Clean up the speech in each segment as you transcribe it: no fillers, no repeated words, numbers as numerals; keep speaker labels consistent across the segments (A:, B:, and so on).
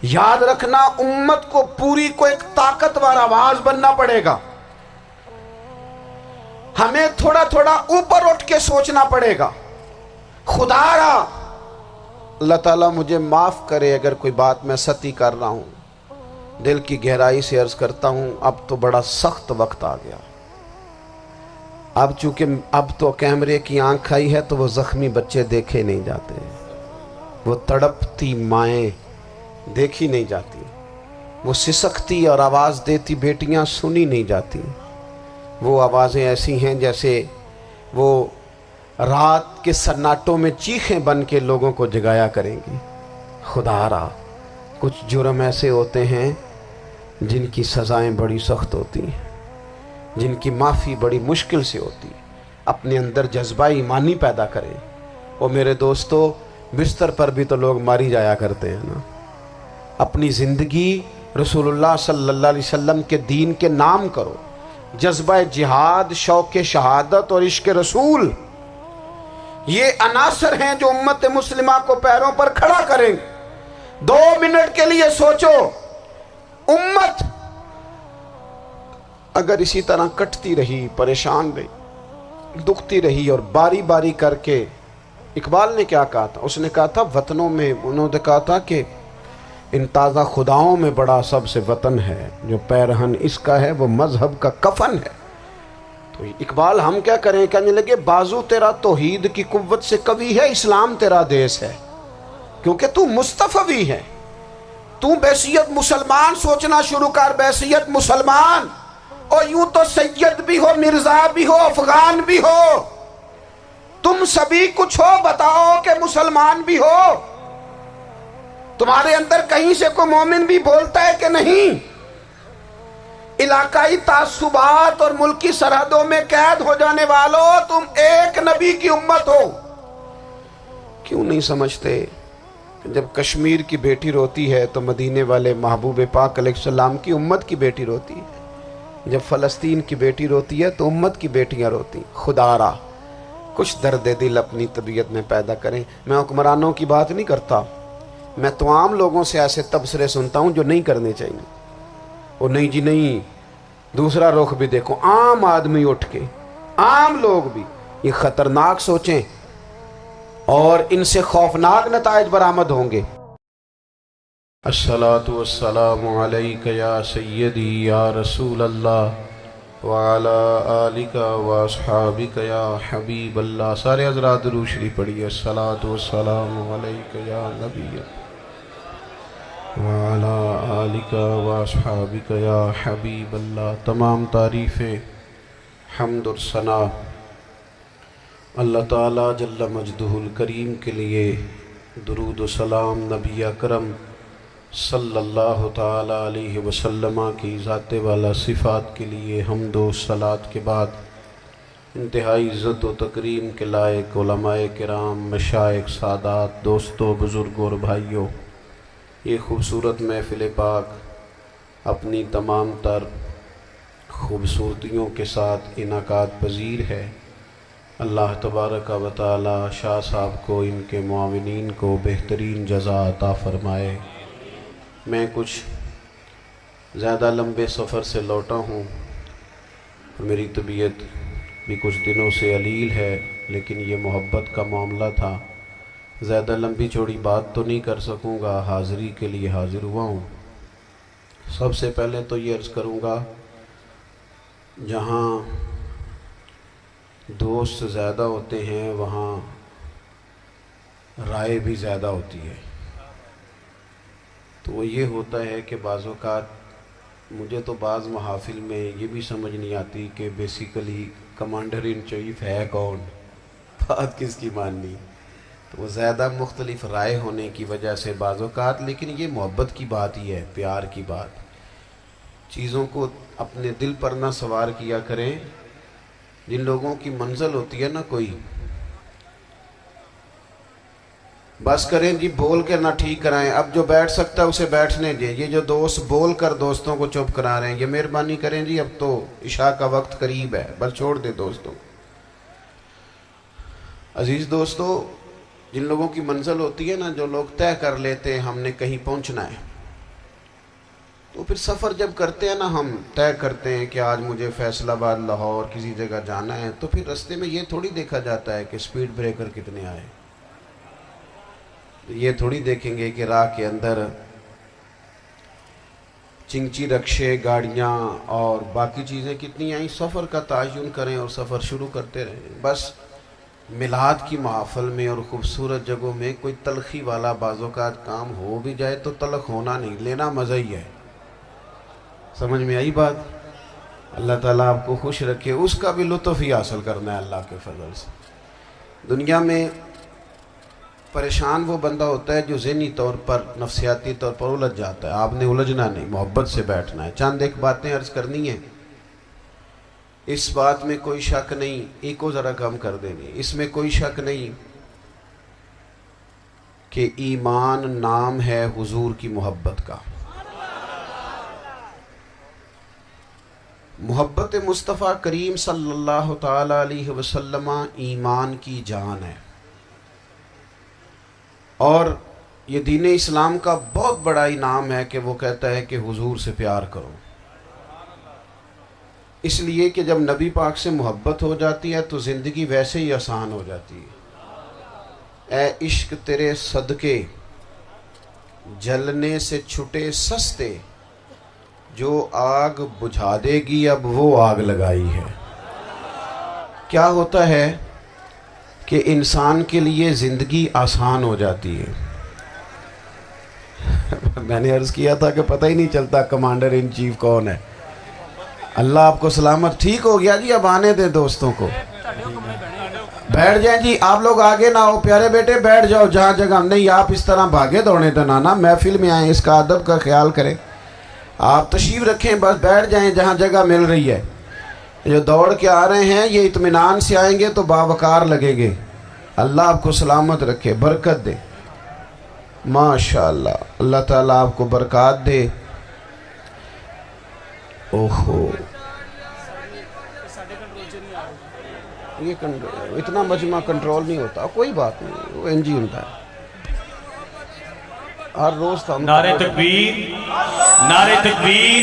A: یاد رکھنا امت کو پوری کو ایک طاقتور آواز بننا پڑے گا. ہمیں تھوڑا تھوڑا اوپر اٹھ کے سوچنا پڑے گا. خدا را اللہ تعالیٰ مجھے معاف کرے اگر کوئی بات میں ستی کر رہا ہوں. دل کی گہرائی سے عرض کرتا ہوں اب تو بڑا سخت وقت آ گیا. اب چونکہ اب تو کیمرے کی آنکھ آئی ہے تو وہ زخمی بچے دیکھے نہیں جاتے, وہ تڑپتی مائیں دیکھی نہیں جاتی, وہ سسکتی اور آواز دیتی بیٹیاں سنی نہیں جاتی. وہ آوازیں ایسی ہیں جیسے وہ رات کے سناٹوں میں چیخیں بن کے لوگوں کو جگایا کریں گی. خدا را کچھ جرم ایسے ہوتے ہیں جن کی سزائیں بڑی سخت ہوتی ہیں, جن کی معافی بڑی مشکل سے ہوتی ہے. اپنے اندر جذبہ ایمانی پیدا کریں. وہ میرے دوستو بستر پر بھی تو لوگ ماری جایا کرتے ہیں نا. اپنی زندگی رسول اللہ صلی اللہ علیہ وسلم کے دین کے نام کرو. جذبہ جہاد, شوق شہادت اور عشق رسول, یہ عناصر ہیں جو امت مسلمہ کو پیروں پر کھڑا کریں. 2 منٹ کے لیے سوچو, امت اگر اسی طرح کٹتی رہی, پریشان رہی, دکھتی رہی اور باری باری کر کے, اقبال نے کیا کہا تھا؟ اس نے کہا تھا وطنوں میں, انہوں نے کہا تھا کہ ان تازہ خداؤں میں بڑا سب سے وطن ہے, جو پیرہن اس کا ہے وہ مذہب کا کفن ہے. تو اقبال ہم کیا کریں, کہنے لگے بازو تیرا توحید کی قوت سے قوی ہے, اسلام تیرا دیس ہے, کیونکہ تو مصطفی ہے. تو بحیثیت مسلمان سوچنا شروع کر, بحیثیت مسلمان, اور یوں تو سید بھی ہو, مرزا بھی ہو, افغان بھی ہو, تم سبھی کچھ ہو, بتاؤ کہ مسلمان بھی ہو. تمہارے اندر کہیں سے کوئی مومن بھی بولتا ہے کہ نہیں؟ علاقائی تعصبات اور ملکی سرحدوں میں قید ہو جانے والوں, تم ایک نبی کی امت ہو. کیوں نہیں سمجھتے جب کشمیر کی بیٹی روتی ہے تو مدینے والے محبوب پاک علیہ السلام کی امت کی بیٹی روتی ہے, جب فلسطین کی بیٹی روتی ہے تو امت کی بیٹیاں روتی. خدا را کچھ درد دل اپنی طبیعت میں پیدا کریں. میں حکمرانوں کی بات نہیں کرتا, میں تو عام لوگوں سے ایسے تبصرے سنتا ہوں جو نہیں کرنے چاہیے. وہ نہیں جی نہیں, دوسرا رخ بھی دیکھو. عام آدمی اٹھ کے, عام لوگ بھی یہ خطرناک سوچیں اور ان سے خوفناک نتائج برآمد ہوں گے. الصلاۃ والسلام علیک یا سیدی یا رسول اللہ وعلی آلک واصحابک یا حبیب اللہ. سارے حضرات درود شریف پڑھیے. الصلاۃ والسلام علیک یا نبی وعلی آلک واصحابک یا حبیب اللہ. تمام تعریفیں, حمد اور ثنا اللہ تعالی جل مجدہ الکریم کے لیے. درود و سلام نبی اکرم صلی اللہ تعالی علیہ وسلم کی ذات والا صفات کے لیے. حمد و صلات کے بعد انتہائی عزت و تکریم کے لائق علماء کرام, مشائخ, سادات, دوستوں, بزرگوں اور بھائیوں, یہ خوبصورت محفل پاک اپنی تمام تر خوبصورتیوں کے ساتھ انعقاد پذیر ہے. اللہ تبارک و تعالی شاہ صاحب کو, ان کے معاونین کو بہترین جزا عطا فرمائے. میں کچھ زیادہ لمبے سفر سے لوٹا ہوں, میری طبیعت بھی کچھ دنوں سے علیل ہے, لیکن یہ محبت کا معاملہ تھا. زیادہ لمبی چوڑی بات تو نہیں کر سکوں گا, حاضری کے لیے حاضر ہوا ہوں. سب سے پہلے تو یہ عرض کروں گا, جہاں دوست زیادہ ہوتے ہیں وہاں رائے بھی زیادہ ہوتی ہے. تو وہ یہ ہوتا ہے کہ بعض اوقات مجھے تو بعض محافل میں یہ بھی سمجھ نہیں آتی کہ بیسیکلی کمانڈر ان چیف ہے کون, بات کس کی ماننی. تو وہ زیادہ مختلف رائے ہونے کی وجہ سے بعض اوقات, لیکن یہ محبت کی بات ہی ہے, پیار کی بات. چیزوں کو اپنے دل پر نہ سوار کیا کریں. جن لوگوں کی منزل ہوتی ہے نا کوئی, بس کریں جی بول کے نہ ٹھیک کرائیں. اب جو بیٹھ سکتا ہے اسے بیٹھنے دیں. یہ جو دوست بول کر دوستوں کو چپ کرا رہے ہیں, یہ مہربانی کریں جی, اب تو عشاء کا وقت قریب ہے, بس چھوڑ دیں دوستوں. عزیز دوستو, جن لوگوں کی منزل ہوتی ہے نا, جو لوگ طے کر لیتے ہیں ہم نے کہیں پہنچنا ہے, تو پھر سفر جب کرتے ہیں نا، ہم طے کرتے ہیں کہ آج مجھے فیصل آباد، لاہور کسی جگہ جانا ہے، تو پھر رستے میں یہ تھوڑی دیکھا جاتا ہے کہ سپیڈ بریکر کتنے آئے، یہ تھوڑی دیکھیں گے کہ راہ کے اندر چنگچی رکشے، گاڑیاں اور باقی چیزیں کتنی آئیں۔ سفر کا تعین کریں اور سفر شروع کرتے رہیں۔ بس میلاد کی محافل میں اور خوبصورت جگہوں میں کوئی تلخی والا بعض اوقات کام ہو بھی جائے تو تلخ ہونا نہیں، لینا مزہ ہی ہے۔ سمجھ میں آئی بات؟ اللہ تعالیٰ آپ کو خوش رکھے، اس کا بھی لطف ہی حاصل کرنا ہے اللہ کے فضل سے۔ دنیا میں پریشان وہ بندہ ہوتا ہے جو ذہنی طور پر، نفسیاتی طور پر الجھ جاتا ہے۔ آپ نے الجھنا نہیں، محبت سے بیٹھنا ہے۔ چند ایک باتیں عرض کرنی ہیں، اس بات میں کوئی شک نہیں، ایکو ذرا کم کر دینی، اس میں کوئی شک نہیں کہ ایمان نام ہے حضور کی محبت کا۔ محبت مصطفیٰ کریم صلی اللہ تعالی علیہ وسلم ایمان کی جان ہے، اور یہ دین اسلام کا بہت بڑا انعام ہے کہ وہ کہتا ہے کہ حضور سے پیار کرو۔ اس لیے کہ جب نبی پاک سے محبت ہو جاتی ہے تو زندگی ویسے ہی آسان ہو جاتی ہے۔ اے عشق تیرے صدقے جلنے سے چھٹے سستے، جو آگ بجھا دے گی اب وہ آگ لگائی ہے۔ کیا ہوتا ہے کہ انسان کے لیے زندگی آسان ہو جاتی ہے۔ میں نے عرض کیا تھا کہ پتہ ہی نہیں چلتا کمانڈر ان چیف کون ہے۔ اللہ آپ کو سلامت، ٹھیک ہو گیا جی، اب آنے دیں دوستوں کو، بیٹھ جائیں جی، آپ لوگ آگے نہ ہو، پیارے بیٹے بیٹھ جاؤ جہاں جگہ نہیں، آپ اس طرح بھاگے دوڑنے تو نانا، محفل میں آئیں، اس کا ادب کا خیال کریں، آپ تشریف رکھیں، بس بیٹھ جائیں جہاں جگہ مل رہی ہے۔ جو دوڑ کے آ رہے ہیں یہ اطمینان سے آئیں گے تو باوقار لگیں گے۔ اللہ آپ کو سلامت رکھے، برکت دے، ماشاءاللہ، اللہ تعالیٰ آپ کو برکات دے۔ اوہو، یہ اتنا مجمع کنٹرول نہیں ہوتا، کوئی بات نہیں، وہ انجی ہوتا ہے ہر روز تھا۔
B: نعرہ تکبیر، نعرہ تکبیر،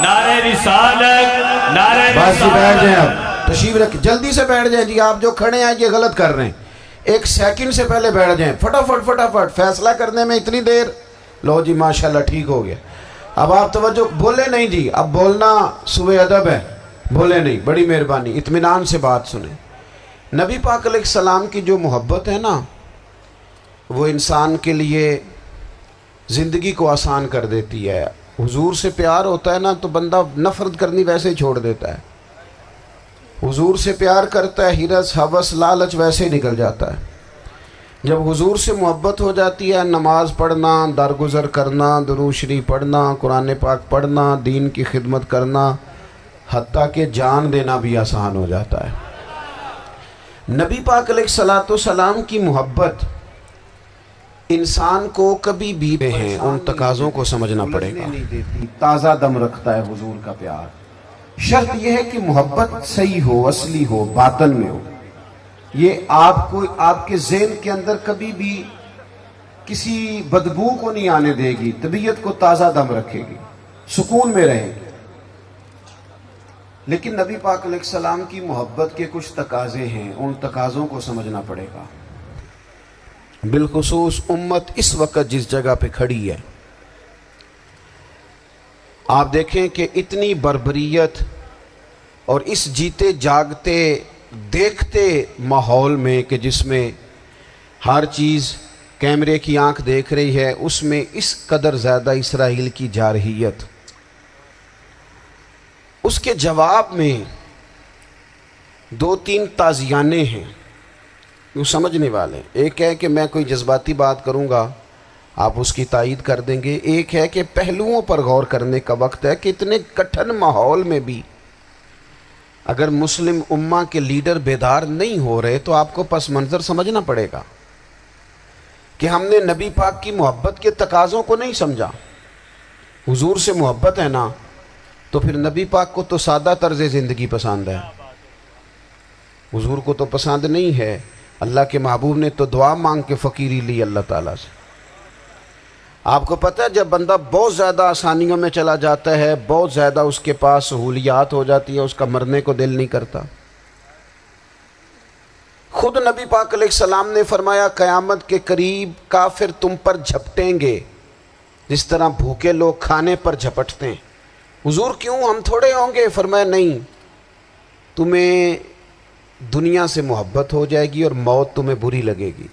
B: نعرہ رسالت، نعرہ رسالت۔
A: بس جی بیٹھ جائیں، اب تشریف رکھ، جلدی سے بیٹھ جائیں جی، آپ جو کھڑے ہیں یہ غلط کر رہے ہیں، ایک سیکنڈ سے پہلے بیٹھ جائیں، فٹافٹ فٹافٹ، فیصلہ کرنے میں اتنی دیر، لو جی ماشاءاللہ ٹھیک ہو گیا۔ اب آپ توجہ، بولے نہیں جی، اب بولنا سوء ادب ہے، بولے نہیں، بڑی مہربانی، اطمینان سے بات سنیں۔ نبی پاک علیہ السلام کی جو محبت ہے نا، وہ انسان کے لیے زندگی کو آسان کر دیتی ہے۔ حضور سے پیار ہوتا ہے نا تو بندہ نفرت کرنی ویسے ہی چھوڑ دیتا ہے۔ حضور سے پیار کرتا ہے، ہرس ہوس لالچ ویسے ہی نکل جاتا ہے۔ جب حضور سے محبت ہو جاتی ہے، نماز پڑھنا، درگزر کرنا، درود شریف پڑھنا، قرآن پاک پڑھنا، دین کی خدمت کرنا، حتیٰ کہ جان دینا بھی آسان ہو جاتا ہے۔ نبی پاک علیہ السلام کی محبت انسان کو کبھی بھی ہیں ان تقاضوں کو سمجھنا پڑے گا، تازہ دم رکھتا ہے حضور کا پیار۔ شرط یہ ہے کہ محبت صحیح ہو، اصلی ہو، باطن میں ہو۔ یہ آپ کو، آپ کے ذہن کے اندر کبھی بھی کسی بدبو کو نہیں آنے دے گی، طبیعت کو تازہ دم رکھے گی، سکون میں رہے گی۔ لیکن نبی پاک علیہ السلام کی محبت کے کچھ تقاضے ہیں، ان تقاضوں کو سمجھنا پڑے گا۔ بالخصوص امت اس وقت جس جگہ پہ کھڑی ہے، آپ دیکھیں کہ اتنی بربریت اور اس جیتے جاگتے دیکھتے ماحول میں کہ جس میں ہر چیز کیمرے کی آنکھ دیکھ رہی ہے، اس میں اس قدر زیادہ اسرائیل کی جارحیت، اس کے جواب میں دو تین تازیانے ہیں وہ سمجھنے والے۔ ایک ہے کہ میں کوئی جذباتی بات کروں گا، آپ اس کی تائید کر دیں گے۔ ایک ہے کہ پہلوؤں پر غور کرنے کا وقت ہے کہ اتنے کٹھن ماحول میں بھی اگر مسلم امہ کے لیڈر بیدار نہیں ہو رہے تو آپ کو پس منظر سمجھنا پڑے گا کہ ہم نے نبی پاک کی محبت کے تقاضوں کو نہیں سمجھا۔ حضور سے محبت ہے نا تو پھر نبی پاک کو تو سادہ طرز زندگی پسند ہے، حضور کو تو پسند نہیں ہے۔ اللہ کے محبوب نے تو دعا مانگ کے فقیری لی اللہ تعالیٰ سے۔ آپ کو پتہ ہے جب بندہ بہت زیادہ آسانیوں میں چلا جاتا ہے، بہت زیادہ اس کے پاس سہولیات ہو جاتی ہے، اس کا مرنے کو دل نہیں کرتا۔ خود نبی پاک علیہ السلام نے فرمایا قیامت کے قریب کافر تم پر جھپٹیں گے جس طرح بھوکے لوگ کھانے پر جھپٹتے ہیں۔ حضور کیوں، ہم تھوڑے ہوں گے؟ فرمایا نہیں، تمہیں دنیا سے محبت ہو جائے گی اور موت تمہیں بری لگے گی۔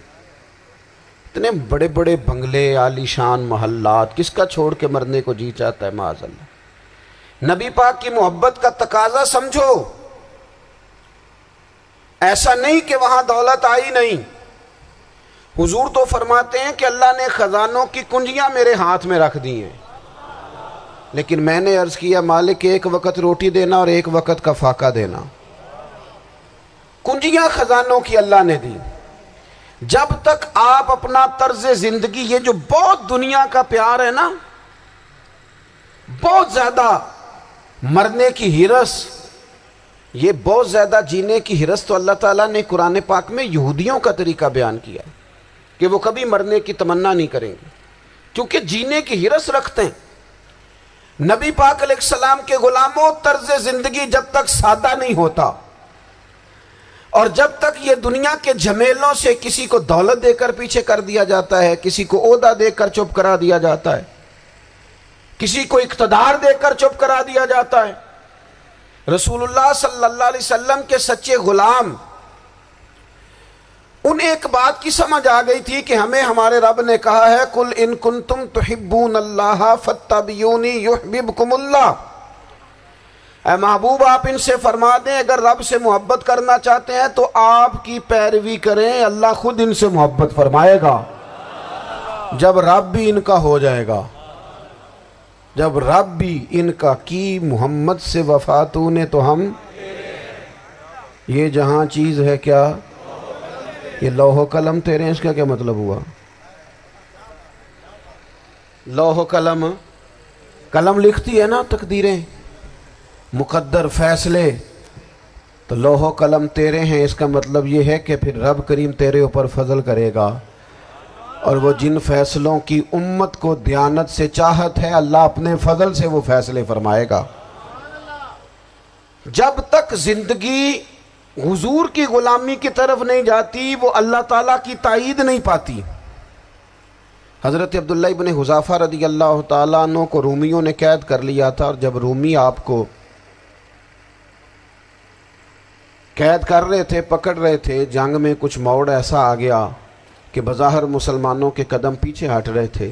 A: اتنے بڑے بڑے بنگلے، عالی شان محلات، کس کا چھوڑ کے مرنے کو جی چاہتا ہے معاذ اللہ۔ نبی پاک کی محبت کا تقاضا سمجھو، ایسا نہیں کہ وہاں دولت آئی نہیں۔ حضور تو فرماتے ہیں کہ اللہ نے خزانوں کی کنجیاں میرے ہاتھ میں رکھ دی ہیں، لیکن میں نے عرض کیا مالک ایک وقت روٹی دینا اور ایک وقت کا فاقہ دینا۔ کنجیاں خزانوں کی اللہ نے دی۔ جب تک آپ اپنا طرز زندگی، یہ جو بہت دنیا کا پیار ہے نا، بہت زیادہ مرنے کی ہرس، یہ بہت زیادہ جینے کی ہرس تو اللہ تعالیٰ نے قرآن پاک میں یہودیوں کا طریقہ بیان کیا کہ وہ کبھی مرنے کی تمنا نہیں کریں گے کیونکہ جینے کی ہرس رکھتے ہیں۔ نبی پاک علیہ السلام کے غلاموں، طرز زندگی جب تک سادہ نہیں ہوتا اور جب تک یہ دنیا کے جھمیلوں سے کسی کو دولت دے کر پیچھے کر دیا جاتا ہے، کسی کو عہدہ دے کر چپ کرا دیا جاتا ہے، کسی کو اقتدار دے کر چپ کرا دیا جاتا ہے، رسول اللہ صلی اللہ علیہ وسلم کے سچے غلام، انہیں ایک بات کی سمجھ آ گئی تھی کہ ہمیں ہمارے رب نے کہا ہے قُلْ إِن كُنْتُمْ تُحِبُّونَ اللَّهَ فَاتَّبِعُونِي يُحْبِبْكُمُ اللَّهُ۔ اے محبوب آپ ان سے فرما دیں اگر رب سے محبت کرنا چاہتے ہیں تو آپ کی پیروی کریں، اللہ خود ان سے محبت فرمائے گا۔ جب رب بھی ان کا ہو جائے گا، جب رب بھی ان کا کی محمد سے وفاتوں نے تو ہم، یہ جہاں چیز ہے کیا، یہ لوح و قلم تیرے ہیں، اس کا کیا مطلب ہوا؟ لوح و قلم، قلم لکھتی ہے نا تقدیریں، مقدر فیصلے، تو لوح و قلم تیرے ہیں، اس کا مطلب یہ ہے کہ پھر رب کریم تیرے اوپر فضل کرے گا، اور وہ جن فیصلوں کی امت کو دیانت سے چاہت ہے اللہ اپنے فضل سے وہ فیصلے فرمائے گا۔ جب تک زندگی حضور کی غلامی کی طرف نہیں جاتی وہ اللہ تعالیٰ کی تائید نہیں پاتی۔ حضرت عبداللہ ابن حذافہ رضی اللہ تعالیٰ عنہ کو رومیوں نے قید کر لیا تھا، اور جب رومی آپ کو قید کر رہے تھے، پکڑ رہے تھے، جنگ میں کچھ موڑ ایسا آ گیا کہ بظاہر مسلمانوں کے قدم پیچھے ہٹ رہے تھے،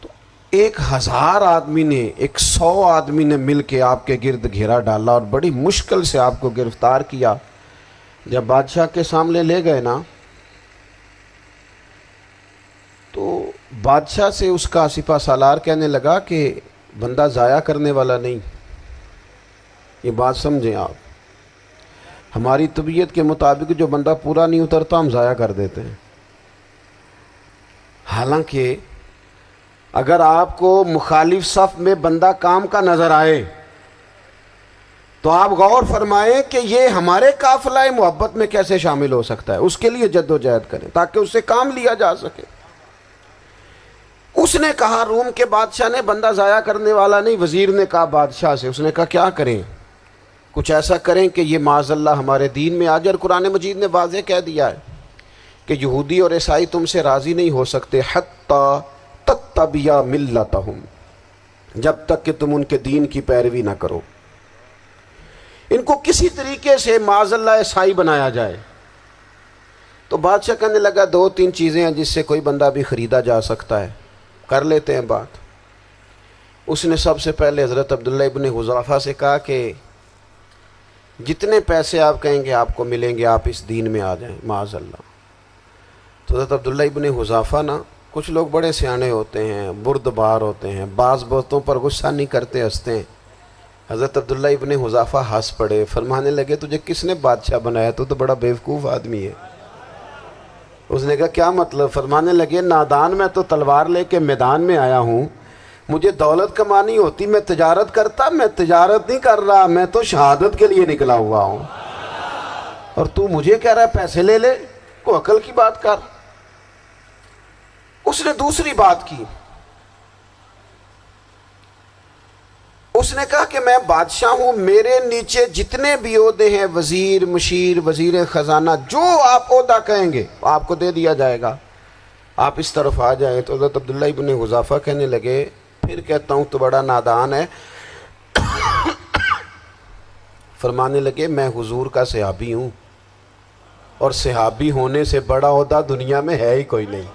A: تو 1000 آدمی نے، 100 آدمی نے مل کے آپ کے گرد گھیرا ڈالا اور بڑی مشکل سے آپ کو گرفتار کیا۔ جب بادشاہ کے سامنے لے گئے نا تو بادشاہ سے اس کا سپہ سالار کہنے لگا کہ بندہ ضائع کرنے والا نہیں، یہ بات سمجھیں آپ، ہماری طبیعت کے مطابق جو بندہ پورا نہیں اترتا ہم ضائع کر دیتے ہیں۔ حالانکہ اگر آپ کو مخالف صف میں بندہ کام کا نظر آئے تو آپ غور فرمائیں کہ یہ ہمارے قافلہ محبت میں کیسے شامل ہو سکتا ہے، اس کے لیے جد و جہد کریں تاکہ اس سے کام لیا جا سکے۔ اس نے کہا، روم کے بادشاہ نے، بندہ ضائع کرنے والا نہیں، وزیر نے کہا بادشاہ سے، اس نے کہا کیا کریں؟ کچھ ایسا کریں کہ یہ معاذ اللہ ہمارے دین میں آ جائے۔ اور قرآن مجید نے واضح کہہ دیا ہے کہ یہودی اور عیسائی تم سے راضی نہیں ہو سکتے حتی تتبع ملتہم، جب تک کہ تم ان کے دین کی پیروی نہ کرو، ان کو کسی طریقے سے معاذ اللہ عیسائی بنایا جائے۔ تو بادشاہ کہنے لگا 2-3 چیزیں ہیں جس سے کوئی بندہ بھی خریدا جا سکتا ہے، کر لیتے ہیں بات۔ اس نے سب سے پہلے حضرت عبداللہ ابن حذافہ سے کہا کہ جتنے پیسے آپ کہیں گے آپ کو ملیں گے، آپ اس دین میں آ جائیں معاذ اللہ۔ تو حضرت عبداللہ ابن حذافہ نا، کچھ لوگ بڑے سیانے ہوتے ہیں، بردبار ہوتے ہیں، بعض باتوں پر غصہ نہیں کرتے، ہنستے ہیں۔ حضرت عبداللہ ابن حذافہ ہنس پڑے، فرمانے لگے تجھے کس نے بادشاہ بنایا، تو بڑا بیوقوف آدمی ہے۔ اس نے کہا کیا مطلب؟ فرمانے لگے نادان، میں تو تلوار لے کے میدان میں آیا ہوں، مجھے دولت کمانی ہوتی میں تجارت کرتا، میں تجارت نہیں کر رہا، میں تو شہادت کے لیے نکلا ہوا ہوں، اور تو مجھے کہہ رہا ہے پیسے لے لے، کو عقل کی بات کر۔ اس نے دوسری بات کی، اس نے کہا کہ میں بادشاہ ہوں، میرے نیچے جتنے بھی عہدے ہیں، وزیر، مشیر، وزیر خزانہ، جو آپ عہدہ کہیں گے آپ کو دے دیا جائے گا، آپ اس طرف آ جائیں۔ تو حضرت عبداللہ ابن حذافہ کہنے لگے پھر کہتا ہوں تو بڑا نادان ہے۔ فرمانے لگے میں حضور کا صحابی ہوں، اور صحابی ہونے سے بڑا عہدہ دنیا میں ہے ہی کوئی نہیں۔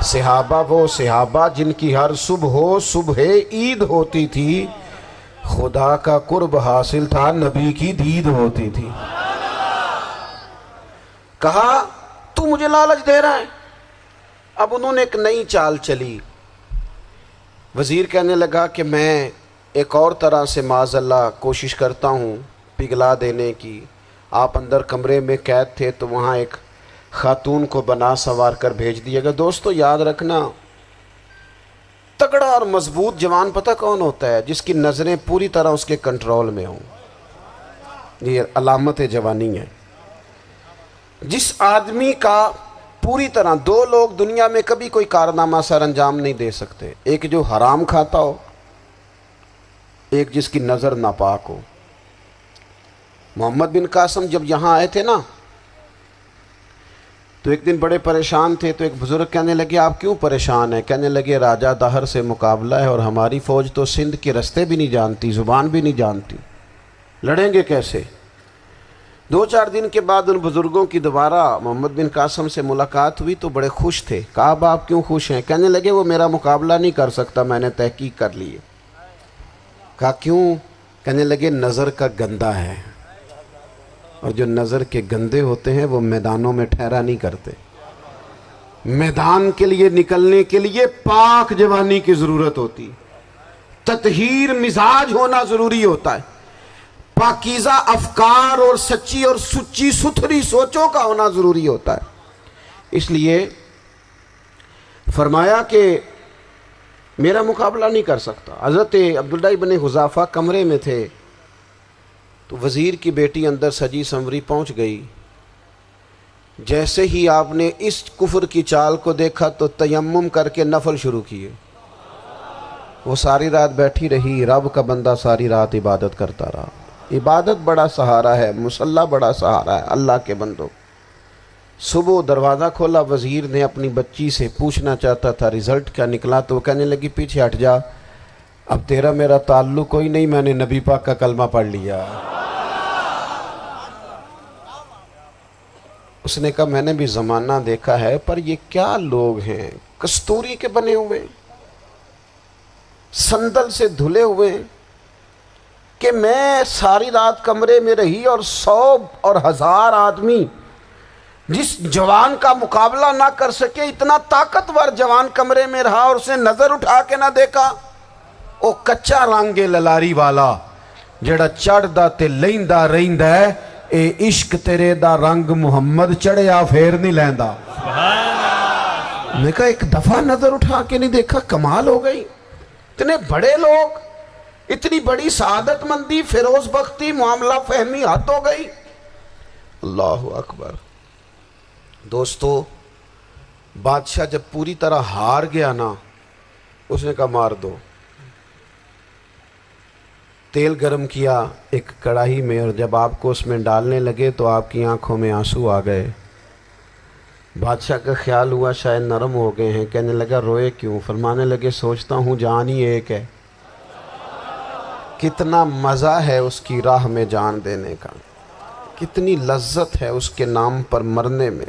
A: صحابہ وہ صحابہ جن کی ہر صبح عید ہوتی تھی، خدا کا قرب حاصل تھا، نبی کی دید ہوتی تھی۔ کہا تو مجھے لالچ دے رہا ہے۔ اب انہوں نے ایک نئی چال چلی۔ وزیر کہنے لگا کہ میں ایک اور طرح سے معاذ اللہ کوشش کرتا ہوں پگھلا دینے کی۔ آپ اندر کمرے میں قید تھے تو وہاں ایک خاتون کو بنا سنوار کر بھیج دیا گیا۔ دوستو یاد رکھنا، تگڑا اور مضبوط جوان پتہ کون ہوتا ہے؟ جس کی نظریں پوری طرح اس کے کنٹرول میں ہوں۔ یہ علامت جوانی ہے۔ جس آدمی کا پوری طرح، دو لوگ دنیا میں کبھی کوئی کارنامہ سر انجام نہیں دے سکتے، ایک جو حرام کھاتا ہو، ایک جس کی نظر ناپاک ہو۔ محمد بن قاسم جب یہاں آئے تھے نا تو ایک دن بڑے پریشان تھے، تو ایک بزرگ کہنے لگے آپ کیوں پریشان ہیں؟ کہنے لگے راجہ دہر سے مقابلہ ہے اور ہماری فوج تو سندھ کے رستے بھی نہیں جانتی، زبان بھی نہیں جانتی، لڑیں گے کیسے؟ 2-4 دن کے بعد ان بزرگوں کی دوبارہ محمد بن قاسم سے ملاقات ہوئی تو بڑے خوش تھے۔ کہا اب آپ کیوں خوش ہیں؟ کہنے لگے وہ میرا مقابلہ نہیں کر سکتا، میں نے تحقیق کر لی ہے۔ کہا کیوں؟ کہنے لگے نظر کا گندہ ہے، اور جو نظر کے گندے ہوتے ہیں وہ میدانوں میں ٹھہرا نہیں کرتے۔ میدان کے لیے نکلنے کے لیے پاک جوانی کی ضرورت ہوتی، تطہیر مزاج ہونا ضروری ہوتا ہے، پاکیزہ افکار اور سچی اور سچی ستھری سوچوں کا ہونا ضروری ہوتا ہے۔ اس لیے فرمایا کہ میرا مقابلہ نہیں کر سکتا۔ حضرت عبداللہ ابن حذافہ کمرے میں تھے تو وزیر کی بیٹی اندر سجی سنوری پہنچ گئی۔ جیسے ہی آپ نے اس کفر کی چال کو دیکھا تو تیمم کر کے نفل شروع کیے۔ وہ ساری رات بیٹھی رہی، رب کا بندہ ساری رات عبادت کرتا رہا۔ عبادت بڑا سہارا ہے، مصلی بڑا سہارا ہے اللہ کے بندوں۔ صبح دروازہ کھولا، وزیر نے اپنی بچی سے پوچھنا چاہتا تھا رزلٹ کیا نکلا، تو وہ کہنے لگی پیچھے ہٹ جا، اب تیرا میرا تعلق کوئی نہیں، میں نے نبی پاک کا کلمہ پڑھ لیا۔ اس نے کہا میں نے بھی زمانہ دیکھا ہے، پر یہ کیا لوگ ہیں، کستوری کے بنے ہوئے، سندل سے دھلے ہوئے، کہ میں ساری رات کمرے میں رہی اور 100 اور 1000 آدمی جس جوان کا مقابلہ نہ کر سکے، اتنا طاقتور جوان کمرے میں رہا اور اس نے نظر اٹھا کے نہ دیکھا۔ او کچا رنگ للاری والا جڑا چڑھدا تے لیندا رہندا ہے، اے عشق تیرے دا رنگ محمد چڑھیا پھر نہیں لیندا۔ میں کہا ایک دفعہ نظر اٹھا کے نہیں دیکھا، کمال ہو گئی۔ اتنے بڑے لوگ، اتنی بڑی سعادت مندی، فیروز بختی، معاملہ فہمی حد ہو گئی۔ اللہ اکبر۔ دوستو بادشاہ جب پوری طرح ہار گیا نا، اس نے کہا مار دو۔ تیل گرم کیا ایک کڑاہی میں، اور جب آپ کو اس میں ڈالنے لگے تو آپ کی آنکھوں میں آنسو آ گئے۔ بادشاہ کا خیال ہوا شاید نرم ہو گئے ہیں، کہنے لگا روئے کیوں؟ فرمانے لگے سوچتا ہوں جان ہی ایک ہے، کتنا مزہ ہے اس کی راہ میں جان دینے کا، کتنی لذت ہے اس کے نام پر مرنے میں،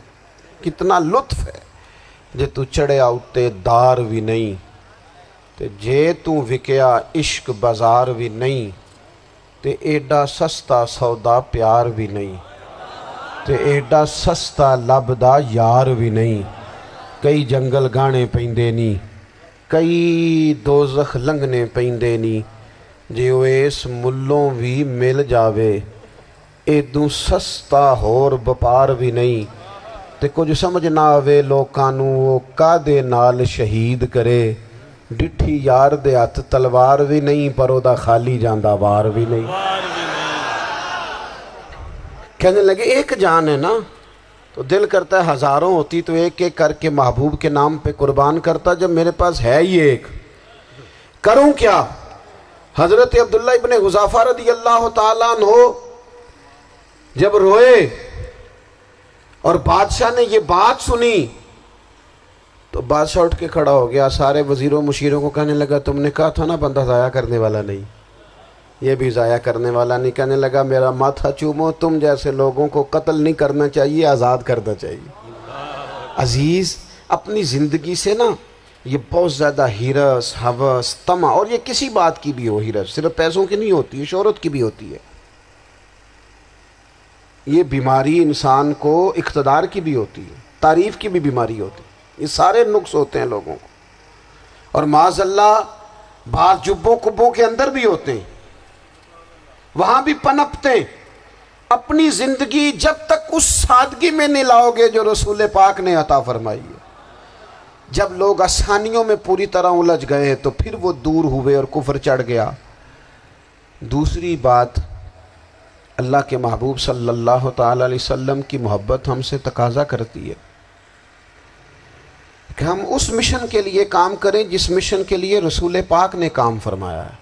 A: کتنا لطف ہے۔ جے تو چڑھیا اتے دار بھی نہیں تے جے تو وکیا عشق بازار بھی نہیں، تے ایڈا سستا سودا پیار بھی نہیں، تے ایڈا سستا لبدا یار بھی نہیں۔ کئی جنگل گانے پیندے نہیں، کئی دوزخ لنگنے پیندے نہیں، جے وہ اس ملوں بھی مل جاوے ایدوں سستا ہور بپار بھی نہیں۔ تے کچھ سمجھ نہ آوے لوکانوں وہ کادے نال شہید کرے، ڈٹھی یار دے ہاتھ تلوار بھی نہیں، پر او دا خالی جاندہ وار بھی نہیں۔ کہنے لگے ایک جان ہے نا، تو دل کرتا ہے ہزاروں ہوتی تو ایک ایک کر کے محبوب کے نام پہ قربان کرتا، جب میرے پاس ہے ہی ایک، کروں کیا؟ حضرت عبداللہ ابن حذافہ رضی اللہ تعالیٰ عنہ جب روئے اور بادشاہ نے یہ بات سنی تو بادشاہ اٹھ کے کھڑا ہو گیا، سارے وزیروں مشیروں کو کہنے لگا تم نے کہا تھا نا بندہ ضائع کرنے والا نہیں، یہ بھی ضائع کرنے والا نہیں۔ کہنے لگا میرا ماتھا چومو، تم جیسے لوگوں کو قتل نہیں کرنا چاہیے، آزاد کرنا چاہیے۔ عزیز، اپنی زندگی سے نا یہ بہت زیادہ ہرس، ہوس، طمع، اور یہ کسی بات کی بھی ہو، ہرس صرف پیسوں کی نہیں ہوتی ہے، شہرت کی بھی ہوتی ہے، یہ بیماری انسان کو اقتدار کی بھی ہوتی ہے، تعریف کی بھی بیماری ہوتی ہے، یہ سارے نقص ہوتے ہیں لوگوں کو، اور معاذ اللہ بعض جبوں کبوں کے اندر بھی ہوتے ہیں، وہاں بھی پنپتے ہیں۔ اپنی زندگی جب تک اس سادگی میں نہیں لاؤ گے جو رسول پاک نے عطا فرمائی ہے، جب لوگ آسانیوں میں پوری طرح الجھ گئے تو پھر وہ دور ہوئے اور کفر چڑھ گیا۔ دوسری بات، اللہ کے محبوب صلی اللہ تعالی علیہ وسلم کی محبت ہم سے تقاضا کرتی ہے کہ ہم اس مشن کے لیے کام کریں جس مشن کے لیے رسول پاک نے کام فرمایا ہے۔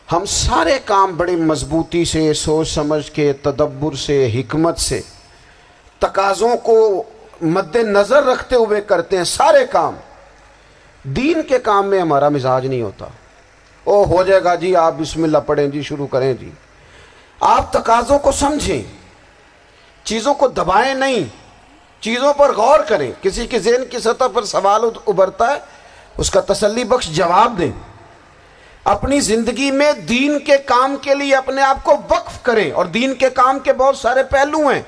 A: ہم سارے کام بڑی مضبوطی سے، سوچ سمجھ کے، تدبر سے، حکمت سے، تقاضوں کو مد نظر رکھتے ہوئے کرتے ہیں سارے کام۔ دین کے کام میں ہمارا مزاج نہیں ہوتا، او ہو جائے گا جی، آپ بسم اللہ پڑھیں جی، شروع کریں جی۔ آپ تقاضوں کو سمجھیں، چیزوں کو دبائیں نہیں، چیزوں پر غور کریں۔ کسی کے ذہن کی سطح پر سوال ابھرتا ہے، اس کا تسلی بخش جواب دیں۔ اپنی زندگی میں دین کے کام کے لیے اپنے آپ کو وقف کریں، اور دین کے کام کے بہت سارے پہلو ہیں۔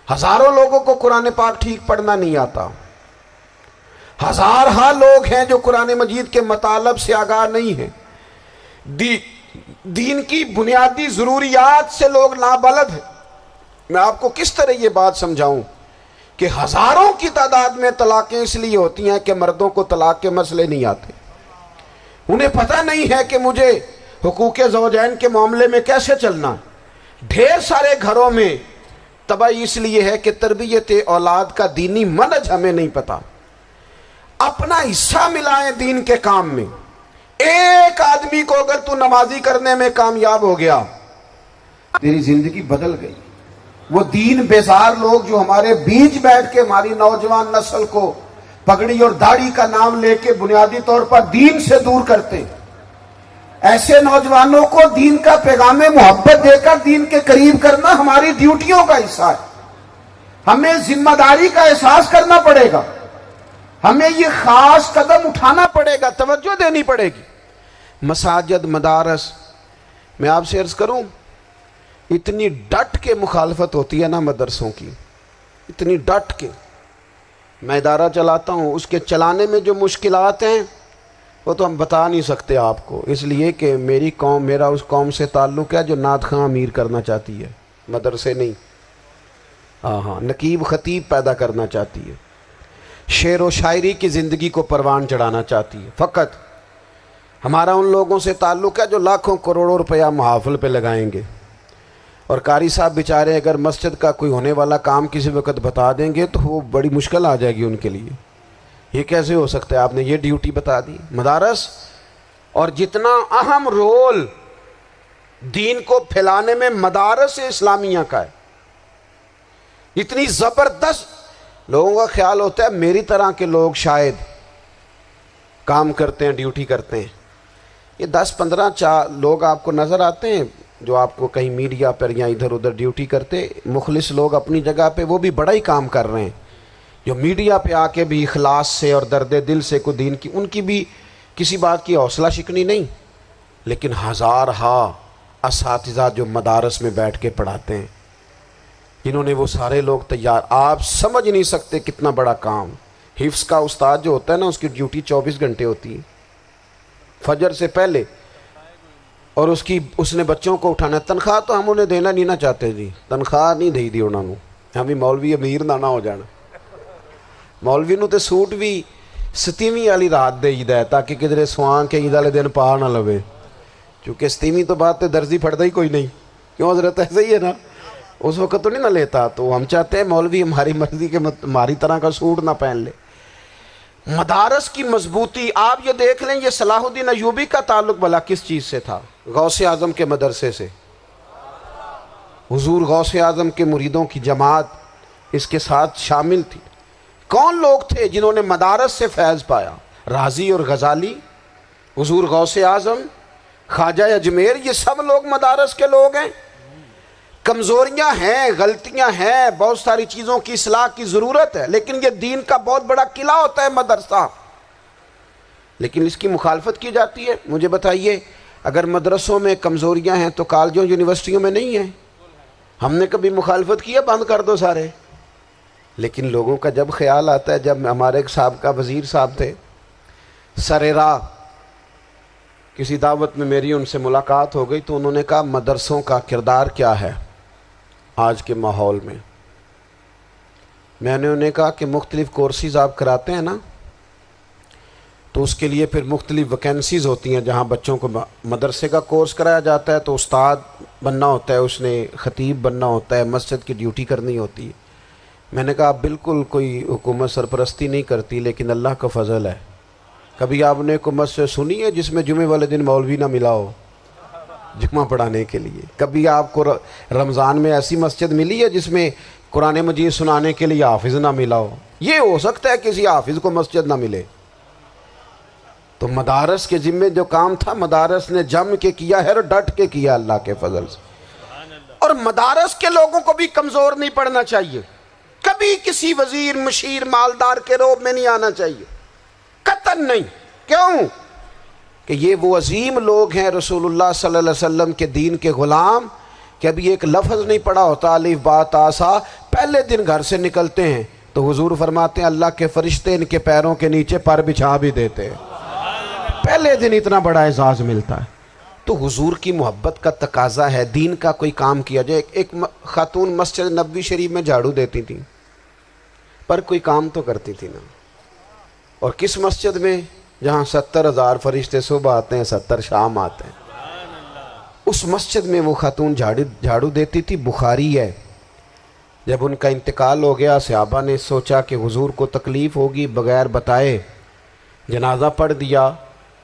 A: ہزاروں لوگوں کو قرآن پاک ٹھیک پڑھنا نہیں آتا، ہزارہا لوگ ہیں جو قرآن مجید کے مطالب سے آگاہ نہیں ہیں، دین کی بنیادی ضروریات سے لوگ نابلد ہیں۔ میں آپ کو کس طرح یہ بات سمجھاؤں کہ ہزاروں کی تعداد میں طلاقیں اس لیے ہوتی ہیں کہ مردوں کو طلاق کے مسئلے نہیں آتے، انہیں پتہ نہیں ہے کہ مجھے حقوق زوجین کے معاملے میں کیسے چلنا۔ ڈھیر سارے گھروں میں تباہی اس لیے ہے کہ تربیت اولاد کا دینی منہج ہمیں نہیں پتہ۔ اپنا حصہ ملائیں دین کے کام میں۔ ایک آدمی کو اگر تو نمازی کرنے میں کامیاب ہو گیا، تیری زندگی بدل گئی۔ وہ دین بیزار لوگ جو ہمارے بیچ بیٹھ کے ہماری نوجوان نسل کو پگڑی اور داڑھی کا نام لے کے بنیادی طور پر دین سے دور کرتے، ایسے نوجوانوں کو دین کا پیغام محبت دے کر دین کے قریب کرنا ہماری ڈیوٹیوں کا حصہ ہے۔ ہمیں ذمہ داری کا احساس کرنا پڑے گا، ہمیں یہ خاص قدم اٹھانا پڑے گا، توجہ دینی پڑے گی۔ مساجد، مدارس، میں آپ سے عرض کروں، اتنی ڈٹ کے مخالفت ہوتی ہے نا مدرسوں کی، اتنی ڈٹ کے۔ میں ادارہ چلاتا ہوں، اس کے چلانے میں جو مشکلات ہیں وہ تو ہم بتا نہیں سکتے آپ کو، اس لیے کہ میری قوم، میرا اس قوم سے تعلق ہے جو نعت خواں امیر کرنا چاہتی ہے، مدرسے نہیں۔ ہاں، نقیب خطیب پیدا کرنا چاہتی ہے، شعر و شاعری کی زندگی کو پروان چڑھانا چاہتی ہے۔ فقط ہمارا ان لوگوں سے تعلق ہے جو لاکھوں کروڑوں روپیہ محافل پہ لگائیں گے، اور قاری صاحب بیچارے اگر مسجد کا کوئی ہونے والا کام کسی وقت بتا دیں گے تو وہ بڑی مشکل آ جائے گی ان کے لیے۔ یہ کیسے ہو سکتا ہے، آپ نے یہ ڈیوٹی بتا دی۔ مدارس، اور جتنا اہم رول دین کو پھیلانے میں مدارس اسلامیہ کا ہے، اتنی زبردست، لوگوں کا خیال ہوتا ہے میری طرح کے لوگ شاید کام کرتے ہیں، ڈیوٹی کرتے ہیں۔ یہ 10-15 لوگ آپ کو نظر آتے ہیں جو آپ کو کہیں میڈیا پر یا ادھر ادھر ڈیوٹی کرتے، مخلص لوگ اپنی جگہ پہ، وہ بھی بڑا ہی کام کر رہے ہیں، جو میڈیا پہ آ کے بھی اخلاص سے اور درد دل سے کو دین کی، ان کی بھی کسی بات کی حوصلہ شکنی نہیں، لیکن ہزارہا اساتذہ جو مدارس میں بیٹھ کے پڑھاتے ہیں، جنہوں نے وہ سارے لوگ تیار، آپ سمجھ نہیں سکتے کتنا بڑا کام۔ حفظ کا استاد جو ہوتا ہے نا، اس کی ڈیوٹی 24 گھنٹے ہوتی ہے، فجر سے پہلے، اور اس نے بچوں کو اٹھانا ہے۔ تنخواہ تو ہم انہیں دینا نہیں نہ چاہتے جی، تنخواہ نہیں دئی دی انہوں نے، ہمیں مولوی امیر نہ ہو جانا، مولوی نو تے سوٹ بھی 27ویں والی رات دے ہے تاکہ کدھر سوان کے عید والے دن پا نہ لوے، چونکہ 27ویں تو بات تے درزی پھڑتا ہی کوئی نہیں، کیوں حضرت ایسے ہی ہے نا، اس وقت تو نہیں نہ لیتا. تو ہم چاہتے ہیں مولوی ہماری مرضی کے ہماری طرح کا سوٹ نہ پہن لے. مدارس کی مضبوطی آپ یہ دیکھ لیں، یہ صلاح الدین ایوبی کا تعلق بھلا کس چیز سے تھا؟ غوث اعظم کے مدرسے سے. حضور غوث اعظم کے مریدوں کی جماعت اس کے ساتھ شامل تھی. کون لوگ تھے جنہوں نے مدارس سے فیض پایا؟ رازی اور غزالی، حضور غوث اعظم، خواجہ اجمیر، یہ سب لوگ مدارس کے لوگ ہیں. کمزوریاں ہیں، غلطیاں ہیں، بہت ساری چیزوں کی اصلاح کی ضرورت ہے، لیکن یہ دین کا بہت بڑا قلعہ ہوتا ہے مدرسہ. لیکن اس کی مخالفت کی جاتی ہے. مجھے بتائیے، اگر مدرسوں میں کمزوریاں ہیں تو کالجوں یونیورسٹیوں میں نہیں ہیں؟ ہم نے کبھی مخالفت کی ہے بند کر دو سارے؟ لیکن لوگوں کا جب خیال آتا ہے، جب ہمارے ایک سابقہ وزیر صاحب تھے سر راہ، کسی دعوت میں میری ان سے ملاقات ہو گئی تو انہوں نے کہا مدرسوں کا کردار کیا ہے آج کے ماحول میں؟ میں نے انہیں کہا کہ مختلف کورسز آپ کراتے ہیں نا، تو اس کے لیے پھر مختلف ویکنسیز ہوتی ہیں. جہاں بچوں کو مدرسے کا کورس کرایا جاتا ہے تو استاد بننا ہوتا ہے، اس نے خطیب بننا ہوتا ہے، مسجد کی ڈیوٹی کرنی ہوتی ہے. میں نے کہا آپ بالکل کوئی حکومت سرپرستی نہیں کرتی، لیکن اللہ کا فضل ہے. کبھی آپ نے حکومت سے سنی ہے جس میں جمعے والے دن مولوی نہ ملا ہو جمعہ پڑھانے کے لیے؟ کبھی آپ کو رمضان میں ایسی مسجد ملی ہے جس میں قرآن مجید سنانے کے لیے حافظ نہ ملا ہو؟ یہ ہو سکتا ہے کسی حافظ کو مسجد نہ ملے. تو مدارس کے ذمے جو کام تھا مدارس نے جم کے کیا ہے اور ڈٹ کے کیا اللہ کے فضل سے. اور مدارس کے لوگوں کو بھی کمزور نہیں پڑنا چاہیے. کبھی کسی وزیر، مشیر، مالدار کے روب میں نہیں آنا چاہیے، قطعاً نہیں. کیوں؟ کہ یہ وہ عظیم لوگ ہیں رسول اللہ صلی اللہ علیہ وسلم کے دین کے غلام، کہ ابھی ایک لفظ نہیں پڑا ہوتا الف با تا سا، پہلے دن گھر سے نکلتے ہیں تو حضور فرماتے ہیں اللہ کے فرشتے ان کے پیروں کے نیچے پر بچھا بھی دیتے ہیں. پہلے دن اتنا بڑا اعزاز ملتا ہے. تو حضور کی محبت کا تقاضا ہے دین کا کوئی کام کیا جائے. ایک خاتون مسجد نبوی شریف میں جھاڑو دیتی تھی، پر کوئی کام تو کرتی تھی نا. اور کس مسجد میں؟ جہاں 70,000 فرشتے صبح آتے ہیں، 70 شام آتے ہیں. اس مسجد میں وہ خاتون جھاڑو دیتی تھی. بخاری ہے، جب ان کا انتقال ہو گیا صحابہ نے سوچا کہ حضور کو تکلیف ہوگی، بغیر بتائے جنازہ پڑھ دیا.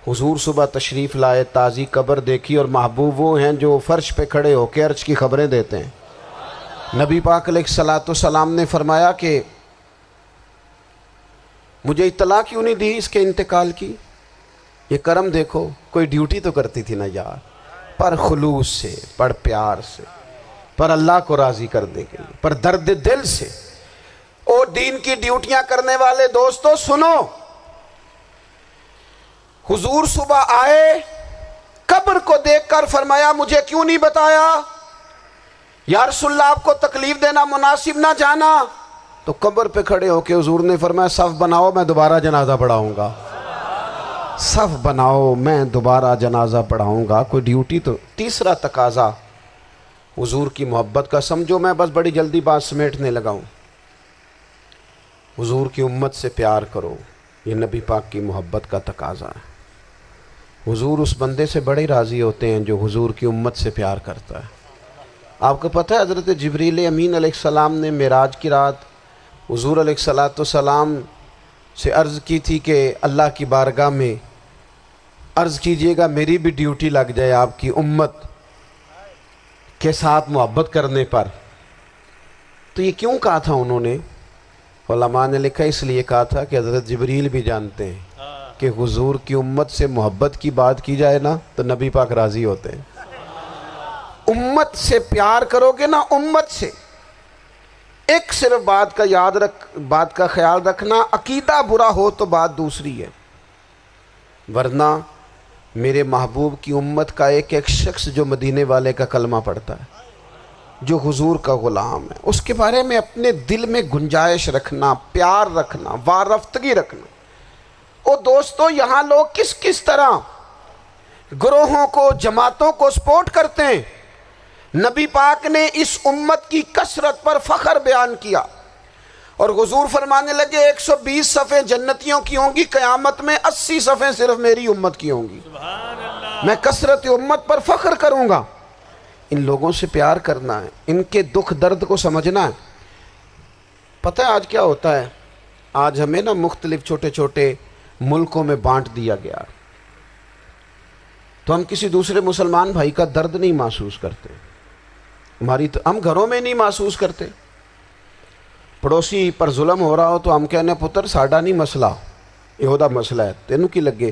A: حضور صبح تشریف لائے، تازی قبر دیکھی، اور محبوب وہ ہیں جو فرش پہ کھڑے ہو کے عرش کی خبریں دیتے ہیں. نبی پاک علیہ الصلوۃ والسلام نے فرمایا کہ مجھے اطلاع کیوں نہیں دی اس کے انتقال کی؟ یہ کرم دیکھو، کوئی ڈیوٹی تو کرتی تھی نا یار، پر خلوص سے، پر پیار سے، پر اللہ کو راضی کرنے کے لیے، پر درد دل سے. اور دین کی ڈیوٹیاں کرنے والے دوستو سنو، حضور صبح آئے، قبر کو دیکھ کر فرمایا مجھے کیوں نہیں بتایا؟ یا رسول اللہ آپ کو تکلیف دینا مناسب نہ جانا؟ تو قبر پہ کھڑے ہو کے حضور نے فرمایا صف بناؤ، میں دوبارہ جنازہ پڑھاؤں گا. صف بناؤ، میں دوبارہ جنازہ پڑھاؤں گا. کوئی ڈیوٹی تو. تیسرا تقاضا حضور کی محبت کا، سمجھو میں بس بڑی جلدی بات سمیٹنے لگا ہوں. حضور کی امت سے پیار کرو، یہ نبی پاک کی محبت کا تقاضا ہے. حضور اس بندے سے بڑے راضی ہوتے ہیں جو حضور کی امت سے پیار کرتا ہے. آپ کو پتہ ہے حضرت جبریل امین علیہ السلام نے معراج کی رات حضور علیہ الصلوۃ والسلام سے عرض کی تھی کہ اللہ کی بارگاہ میں عرض کیجئے گا میری بھی ڈیوٹی لگ جائے آپ کی امت کے ساتھ محبت کرنے پر. تو یہ کیوں کہا تھا انہوں نے؟ علماء نے لکھا اس لیے کہا تھا کہ حضرت جبریل بھی جانتے ہیں کہ حضور کی امت سے محبت کی بات کی جائے نا تو نبی پاک راضی ہوتے ہیں. امت سے پیار کرو گے نا، امت سے. ایک صرف بات کا خیال رکھنا، عقیدہ برا ہو تو بات دوسری ہے، ورنہ میرے محبوب کی امت کا ایک ایک شخص جو مدینے والے کا کلمہ پڑھتا ہے، جو حضور کا غلام ہے، اس کے بارے میں اپنے دل میں گنجائش رکھنا، پیار رکھنا، وارفتگی رکھنا. اور دوستو یہاں لوگ کس کس طرح گروہوں کو، جماعتوں کو سپورٹ کرتے ہیں. نبی پاک نے اس امت کی کثرت پر فخر بیان کیا اور حضور فرمانے لگے 120 صفیں جنتیوں کی ہوں گی، قیامت میں 80 صفیں صرف میری امت کی ہوں گی. میں کثرت امت پر فخر کروں گا. ان لوگوں سے پیار کرنا ہے، ان کے دکھ درد کو سمجھنا ہے۔ پتہ ہے آج کیا ہوتا ہے؟ آج ہمیں نا مختلف چھوٹے چھوٹے ملکوں میں بانٹ دیا گیا، تو ہم کسی دوسرے مسلمان بھائی کا درد نہیں محسوس کرتے، ہم گھروں میں نہیں محسوس کرتے۔ پڑوسی پر ظلم ہو رہا ہو تو ہم کہنے پتر ساڈا نہیں مسئلہ، یہ مسئلہ ہے، تینوں کی لگے۔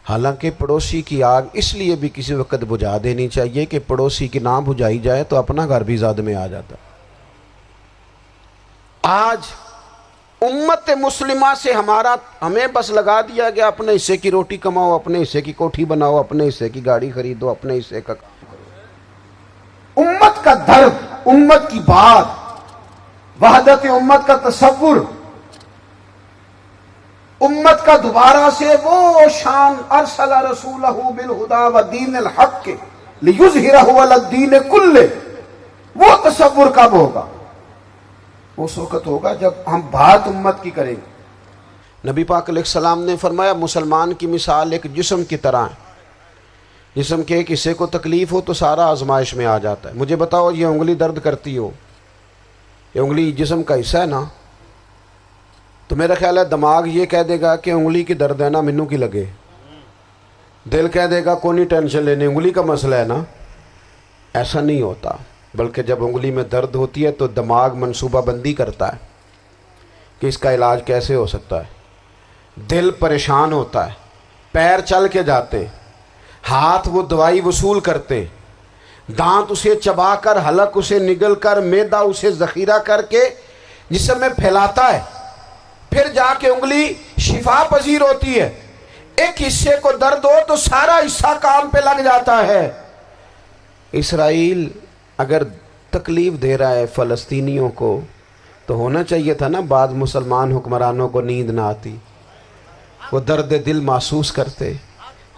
A: حالانکہ پڑوسی کی آگ اس لیے بھی کسی وقت بجھا دینی چاہیے کہ پڑوسی کی نہ بجھائی جائے تو اپنا گھر بھی زاد میں آ جاتا۔ آج امت مسلمہ سے ہمیں بس لگا دیا گیا اپنے حصے کی روٹی کماؤ، اپنے حصے کی کوٹھی بناؤ، اپنے حصے کی گاڑی خریدو، اپنے حصے کا امت کا درد، امت کی بات، وحدت امت کا تصور، امت کا دوبارہ سے وہ شان ارسل رسولہ بالہدی ودین الحق لیظہرہ علی الدین کلہ، وہ تصور کب ہوگا؟ اس وقت ہوگا جب ہم بات امت کی کریں گے۔ نبی پاک علیہ السلام نے فرمایا مسلمان کی مثال ایک جسم کی طرح ہے، جسم کے ایک حصے کو تکلیف ہو تو سارا آزمائش میں آ جاتا ہے۔ مجھے بتاؤ یہ انگلی درد کرتی ہو، یہ انگلی جسم کا حصہ ہے نا، تو میرا خیال ہے دماغ یہ کہہ دے گا کہ انگلی کی درد ہے نا منو کی لگے، دل کہہ دے گا کوئی نہیں ٹینشن لینے، انگلی کا مسئلہ ہے نا۔ ایسا نہیں ہوتا، بلکہ جب انگلی میں درد ہوتی ہے تو دماغ منصوبہ بندی کرتا ہے کہ اس کا علاج کیسے ہو سکتا ہے، دل پریشان ہوتا ہے، پیر چل کے جاتے، ہاتھ وہ دوائی وصول کرتے، دانت اسے چبا کر، حلق اسے نگل کر، معدہ اسے ذخیرہ کر کے جسم میں پھیلاتا ہے، پھر جا کے انگلی شفا پذیر ہوتی ہے۔ ایک حصے کو درد ہو تو سارا حصہ کام پہ لگ جاتا ہے۔ اسرائیل اگر تکلیف دے رہا ہے فلسطینیوں کو تو ہونا چاہیے تھا نا بعض مسلمان حکمرانوں کو نیند نہ آتی، وہ درد دل محسوس کرتے،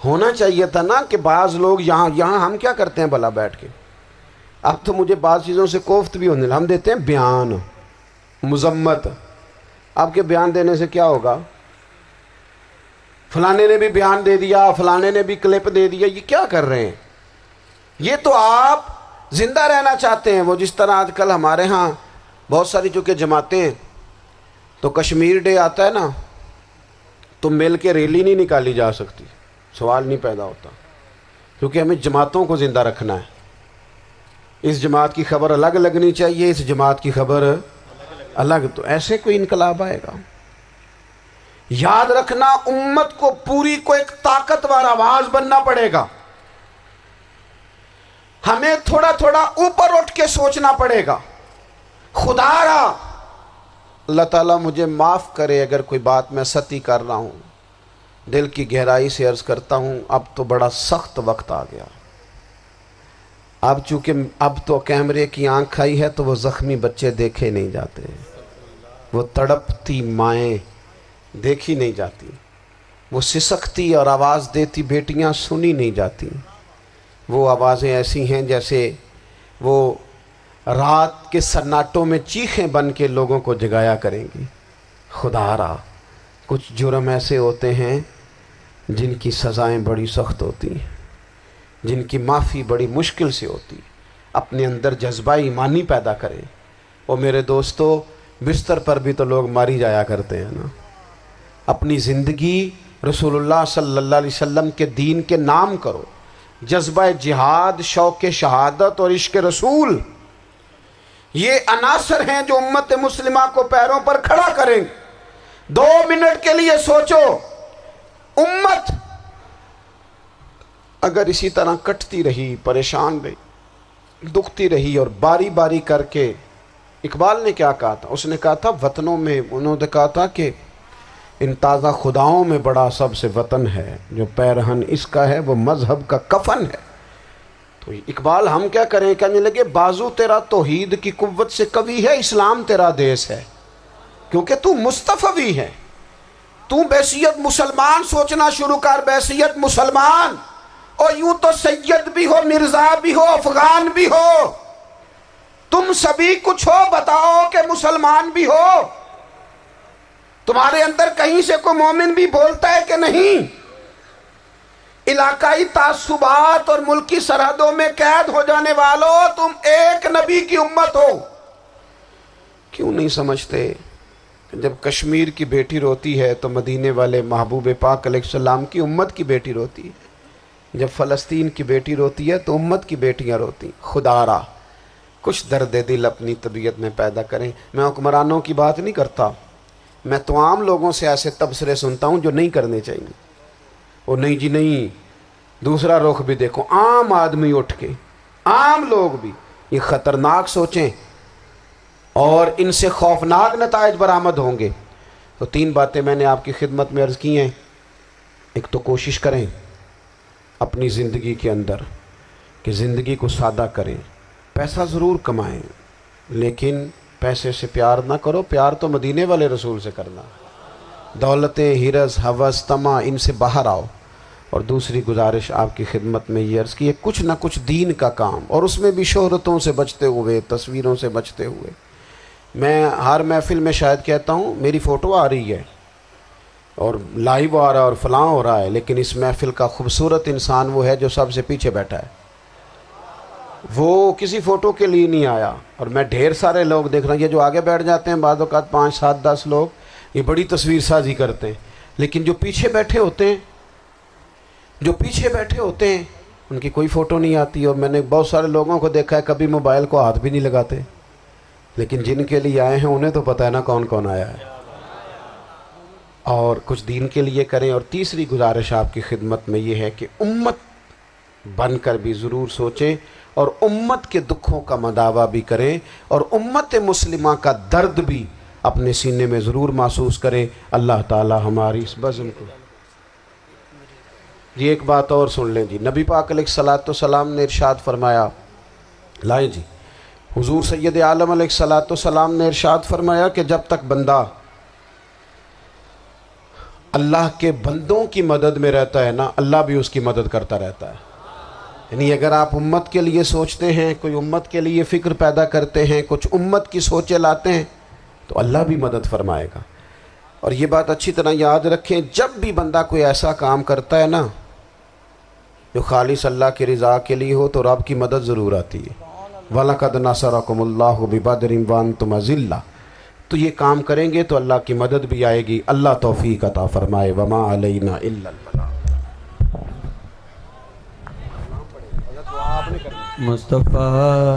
A: ہونا چاہیے تھا نا کہ بعض لوگ یہاں ہم کیا کرتے ہیں بھلا بیٹھ کے، اب تو مجھے بعض چیزوں سے کوفت بھی ہونے لگا، ہم دیتے ہیں بیان مذمت، آپ کے بیان دینے سے کیا ہوگا؟ فلانے نے بھی بیان دے دیا، فلانے نے بھی کلپ دے دیا، یہ کیا کر رہے ہیں؟ یہ تو آپ زندہ رہنا چاہتے ہیں۔ وہ جس طرح آج کل ہمارے ہاں بہت ساری چونکہ جماعتیں ہیں تو کشمیر ڈے آتا ہے نا تو مل کے ریلی نہیں نکالی جا سکتی، سوال نہیں پیدا ہوتا، کیونکہ ہمیں جماعتوں کو زندہ رکھنا ہے۔ اس جماعت کی خبر الگ لگنی چاہیے، اس جماعت کی خبر الگ، تو ایسے کوئی انقلاب آئے گا؟ یاد رکھنا امت کو پوری کو ایک طاقتور آواز بننا پڑے گا، ہمیں تھوڑا تھوڑا اوپر اٹھ کے سوچنا پڑے گا۔ خدا را اللہ تعالیٰ مجھے معاف کرے اگر کوئی بات میں ستی کر رہا ہوں، دل کی گہرائی سے عرض کرتا ہوں اب تو بڑا سخت وقت آ گیا، اب چونکہ اب تو کیمرے کی آنکھ آئی ہے تو وہ زخمی بچے دیکھے نہیں جاتے، وہ تڑپتی مائیں دیکھی نہیں جاتی، وہ سسکتی اور آواز دیتی بیٹیاں سنی نہیں جاتی، وہ آوازیں ایسی ہیں جیسے وہ رات کے سناٹوں میں چیخیں بن کے لوگوں کو جگایا کریں گی۔ خدا را کچھ جرم ایسے ہوتے ہیں جن کی سزائیں بڑی سخت ہوتی ہیں، جن کی معافی بڑی مشکل سے ہوتی، اپنے اندر جذبہ ایمانی پیدا کریں۔ اور میرے دوستو بستر پر بھی تو لوگ ماری جایا کرتے ہیں نا، اپنی زندگی رسول اللہ صلی اللہ علیہ وسلم کے دین کے نام کرو، جذبہ جہاد، شوق شہادت اور عشق رسول، یہ عناصر ہیں جو امت مسلمہ کو پیروں پر کھڑا کریں۔ 2 منٹ کے لیے سوچو، امت اگر اسی طرح کٹتی رہی، پریشان رہی، دکھتی رہی اور باری باری کر کے، اقبال نے کیا کہا تھا؟ اس نے کہا تھا وطنوں میں، انہوں نے کہا تھا کہ ان تازہ خداؤں میں بڑا سب سے وطن ہے، جو پیرہن اس کا ہے وہ مذہب کا کفن ہے۔ تو اقبال ہم کیا کریں؟ کہنے لگے بازو تیرا توحید کی قوت سے قوی ہے، اسلام تیرا دیس ہے، کیونکہ تو مصطفی ہے، تو بحیثیت مسلمان سوچنا شروع کر، بحیثیت مسلمان، اور یوں تو سید بھی ہو، مرزا بھی ہو، افغان بھی ہو، تم سبھی کچھ ہو، بتاؤ کہ مسلمان بھی ہو، تمہارے اندر کہیں سے کوئی مومن بھی بولتا ہے کہ نہیں؟ علاقائی تعصبات اور ملکی سرحدوں میں قید ہو جانے والوں، تم ایک نبی کی امت ہو۔ کیوں نہیں سمجھتے جب کشمیر کی بیٹی روتی ہے تو مدینے والے محبوب پاک علیہ السلام کی امت کی بیٹی روتی ہے، جب فلسطین کی بیٹی روتی ہے تو امت کی بیٹیاں روتی ہیں۔ خدا را کچھ درد دل اپنی طبیعت میں پیدا کریں۔ میں حکمرانوں کی بات نہیں کرتا، میں تو عام لوگوں سے ایسے تبصرے سنتا ہوں جو نہیں کرنے چاہیے۔ وہ نہیں جی نہیں، دوسرا رخ بھی دیکھو، عام آدمی اٹھ کے، عام لوگ بھی یہ خطرناک سوچیں اور ان سے خوفناک نتائج برآمد ہوں گے۔ تو 3 باتیں میں نے آپ کی خدمت میں عرض کی ہیں۔ ایک تو کوشش کریں اپنی زندگی کے اندر کہ زندگی کو سادہ کریں، پیسہ ضرور کمائیں لیکن پیسے سے پیار نہ کرو، پیار تو مدینے والے رسول سے کرنا۔ دولتیں، ہرس، ہوس، طمع، ان سے باہر آؤ۔ اور دوسری گزارش آپ کی خدمت میں یہ عرض کی ہے، کچھ نہ کچھ دین کا کام، اور اس میں بھی شہرتوں سے بچتے ہوئے، تصویروں سے بچتے ہوئے۔ میں ہر محفل میں شاید کہتا ہوں میری فوٹو آ رہی ہے اور لائیو آ رہا ہے اور فلاں ہو رہا ہے، لیکن اس محفل کا خوبصورت انسان وہ ہے جو سب سے پیچھے بیٹھا ہے، وہ کسی فوٹو کے لیے نہیں آیا۔ اور میں ڈھیر سارے لوگ دیکھ رہا ہوں، یہ جو آگے بیٹھ جاتے ہیں بعض اوقات 5، 7، 10 لوگ، یہ بڑی تصویر سازی کرتے ہیں، لیکن جو پیچھے بیٹھے ہوتے ہیں ان کی کوئی فوٹو نہیں آتی۔ اور میں نے بہت سارے لوگوں کو دیکھا ہے کبھی موبائل کو ہاتھ بھی نہیں لگاتے، لیکن جن کے لیے آئے ہیں انہیں تو پتہ ہے نا کون کون آیا ہے۔ اور کچھ دین کے لیے کریں۔ اور تیسری گزارش آپ کی خدمت میں یہ ہے کہ امت بن کر بھی ضرور سوچیں اور امت کے دکھوں کا مداوع بھی کریں اور امت مسلمہ کا درد بھی اپنے سینے میں ضرور محسوس کریں۔ اللہ تعالی ہماری اس بزم کو جی ایک بات اور سن لیں جی، نبی پاک علیہ الصلوۃ والسلام نے ارشاد فرمایا، لائیں جی، حضور سید عالم علیہ الصلوۃ والسلام نے ارشاد فرمایا کہ جب تک بندہ اللہ کے بندوں کی مدد میں رہتا ہے نا، اللہ بھی اس کی مدد کرتا رہتا ہے۔ یعنی اگر آپ امت کے لیے سوچتے ہیں، کوئی امت کے لیے فکر پیدا کرتے ہیں، کچھ امت کی سوچیں لاتے ہیں تو اللہ بھی مدد فرمائے گا۔ اور یہ بات اچھی طرح یاد رکھیں، جب بھی بندہ کوئی ایسا کام کرتا ہے نا جو خالص اللہ کی رضا کے لیے ہو تو رب کی مدد ضرور آتی ہے۔ وَلَقَدْ نَصَرَكُمُ اللَّهُ بِبَدْرٍ وَأَنْتُمْ أَذِلَّةٌ۔ تو یہ کام کریں گے تو اللہ کی مدد بھی آئے گی۔ اللہ توفیق عطا فرمائے۔ وَمَا عَلَيْنَا إِلَّا الْبَلَاغُ۔
C: مصطفیٰ